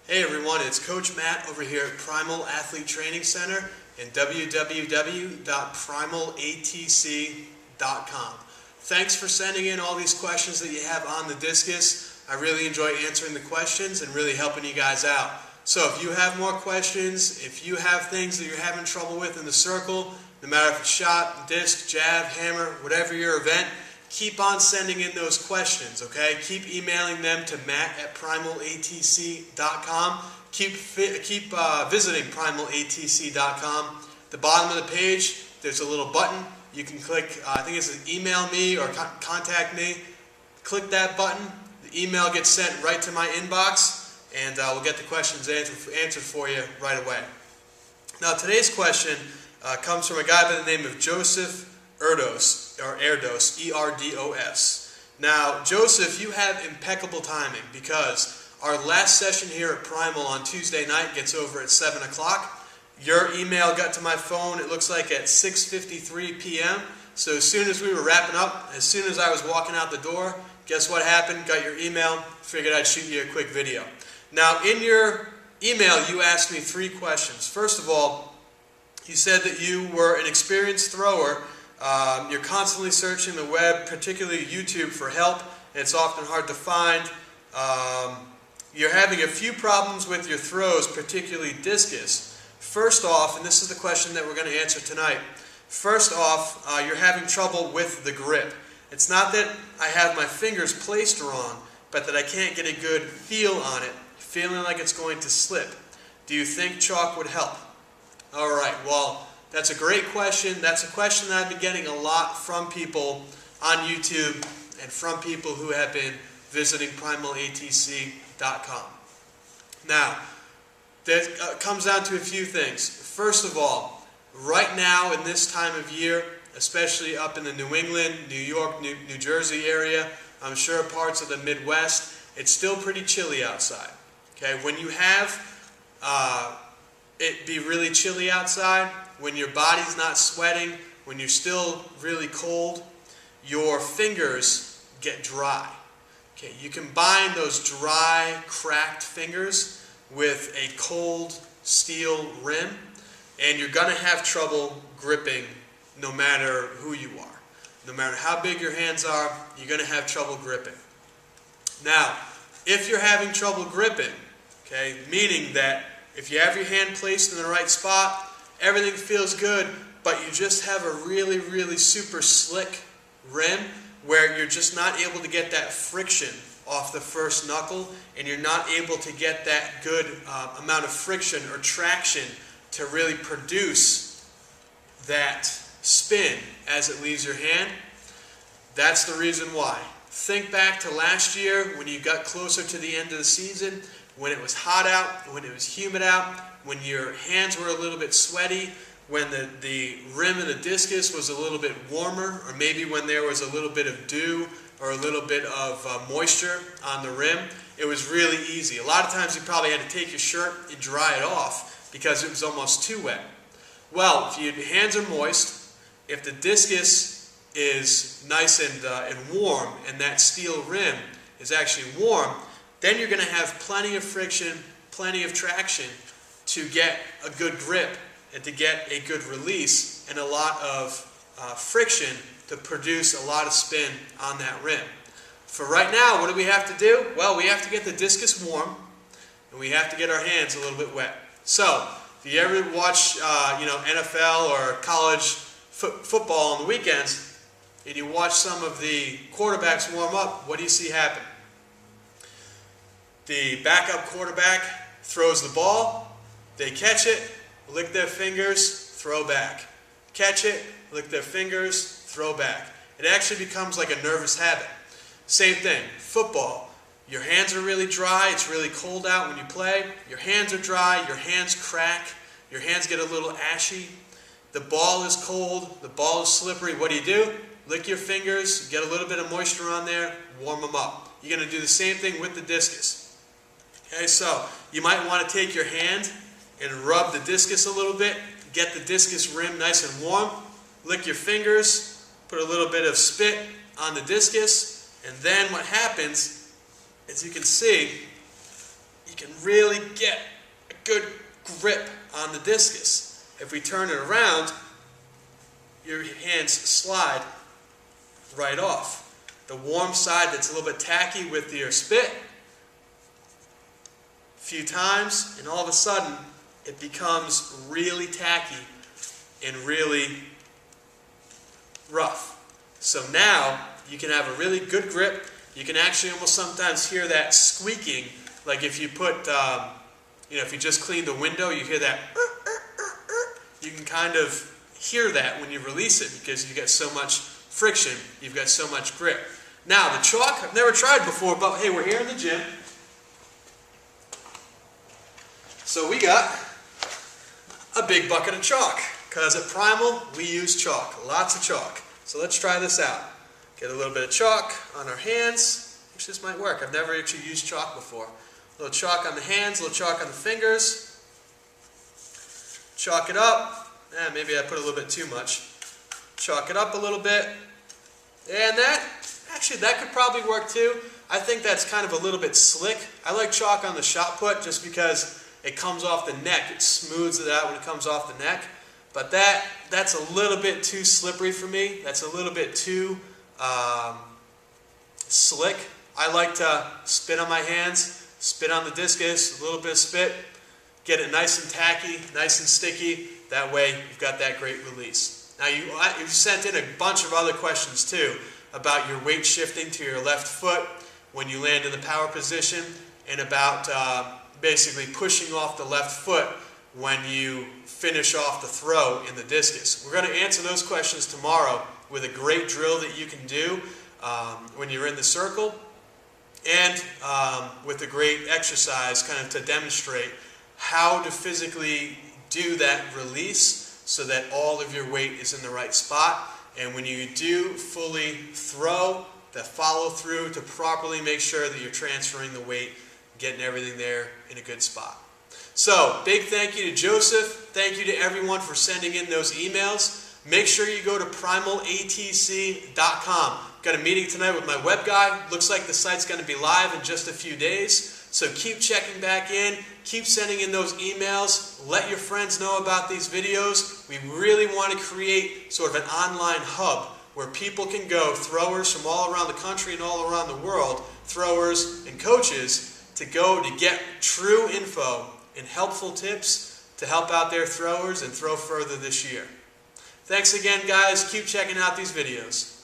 Hey everyone, it's Coach Matt over here at Primal Athlete Training Center and www.primalatc.com. Thanks for sending in all these questions that you have on the Discus. I really enjoy answering the questions and really helping you guys out. So if you have more questions, if you have things that you're having trouble with in the circle, no matter if it's shot, disc, jab, hammer, whatever your event, keep on sending in those questions, okay? Keep emailing them to matt@primalatc.com. Keep visiting primalatc.com. The bottom of the page, there's a little button. You can click, I think it's email me or contact me. Click that button. The email gets sent right to my inbox, and we'll get the questions answered for you right away. Now, today's question comes from a guy by the name of Joseph Erdos, E-R-D-O-S. Now, Joseph, you have impeccable timing because our last session here at Primal on Tuesday night gets over at 7 o'clock. Your email got to my phone, it looks like at 6:53 p.m. So as soon as we were wrapping up, as soon as I was walking out the door, guess what happened? Got your email, figured I'd shoot you a quick video. Now, in your email, you asked me 3 questions. First of all, you said that you were an experienced thrower. You're constantly searching the web, particularly YouTube, for help, and it's often hard to find. You're having a few problems with your throws, particularly discus. First off, and this is the question that we're going to answer tonight, first off, you're having trouble with the grip. It's not that I have my fingers placed wrong, but that I can't get a good feel on it, feeling like it's going to slip. Do you think chalk would help? All right, well, that's a great question. That's a question that I've been getting a lot from people on YouTube and from people who have been visiting primalatc.com. Now, that comes down to a few things. First of all, right now in this time of year, especially up in the New England, New York, New Jersey area, I'm sure parts of the Midwest, it's still pretty chilly outside. Okay, when you have it be really chilly outside, when your body's not sweating, when you're still really cold, your fingers get dry. Okay, you combine those dry, cracked fingers with a cold steel rim, and you're going to have trouble gripping no matter who you are. No matter how big your hands are, you're going to have trouble gripping. Now, if you're having trouble gripping, okay, meaning that if you have your hand placed in the right spot, everything feels good, but you just have a really, really super slick rim where you're just not able to get that friction off the first knuckle, and you're not able to get that good amount of friction or traction to really produce that spin as it leaves your hand. That's the reason why. Think back to last year when you got closer to the end of the season, when it was hot out, when it was humid out, when your hands were a little bit sweaty, when the rim of the discus was a little bit warmer, or maybe when there was a little bit of dew or a little bit of moisture on the rim, it was really easy. A lot of times you probably had to take your shirt and dry it off because it was almost too wet. Well, if your hands are moist, if the discus is nice and warm, and that steel rim is actually warm, then you're going to have plenty of friction, plenty of traction to get a good grip and to get a good release and a lot of friction to produce a lot of spin on that rim. For right now, what do we have to do? Well, we have to get the discus warm, and we have to get our hands a little bit wet. So, if you ever watch NFL or college football on the weekends, and you watch some of the quarterbacks warm up, what do you see happen? The backup quarterback throws the ball, they catch it, lick their fingers, throw back. Catch it, lick their fingers, throw back. It actually becomes like a nervous habit. Same thing, football. Your hands are really dry, it's really cold out when you play. Your hands are dry, your hands crack, your hands get a little ashy. The ball is cold, the ball is slippery. What do? Lick your fingers, get a little bit of moisture on there, warm them up. You're going to do the same thing with the discus. Okay, so you might want to take your hand and rub the discus a little bit, get the discus rim nice and warm, lick your fingers, put a little bit of spit on the discus, and then what happens, as you can see, you can really get a good grip on the discus. If we turn it around, your hands slide right off. The warm side that's a little bit tacky with your spit, a few times, and all of a sudden it becomes really tacky and really rough. So now you can have a really good grip. You can actually almost sometimes hear that squeaking, like if you put, if you just clean the window, you hear that. You can kind of hear that when you release it because you get so much friction, you've got so much grip. Now the chalk, I've never tried before, but hey, we're here in the gym. So we got a big bucket of chalk, because at Primal we use chalk, lots of chalk. So let's try this out. Get a little bit of chalk on our hands, which this might work. I've never actually used chalk before. A little chalk on the hands, a little chalk on the fingers. Chalk it up. Maybe I put a little bit too much. Chalk it up a little bit. And that could probably work too. I think that's kind of a little bit slick. I like chalk on the shot put just because it comes off the neck. It smooths it out when it comes off the neck. But that's a little bit too slippery for me. That's a little bit too slick. I like to spit on my hands, spit on the discus, a little bit of spit, get it nice and tacky, nice and sticky. That way you've got that great release. Now you've sent in a bunch of other questions too about your weight shifting to your left foot when you land in the power position, and about basically pushing off the left foot when you finish off the throw in the discus. We're going to answer those questions tomorrow with a great drill that you can do when you're in the circle, and with a great exercise kind of to demonstrate how to physically do that release so that all of your weight is in the right spot. And when you do fully throw, the follow through to properly make sure that you're transferring the weight, getting everything there in a good spot. So, big thank you to Joseph. Thank you to everyone for sending in those emails. Make sure you go to primalatc.com. Got a meeting tonight with my web guy. Looks like the site's going to be live in just a few days. So keep checking back in. Keep sending in those emails. Let your friends know about these videos. We really want to create sort of an online hub where people can go, throwers from all around the country and all around the world, throwers and coaches, to go to get true info and helpful tips to help out their throwers and throw further this year. Thanks again, guys. Keep checking out these videos.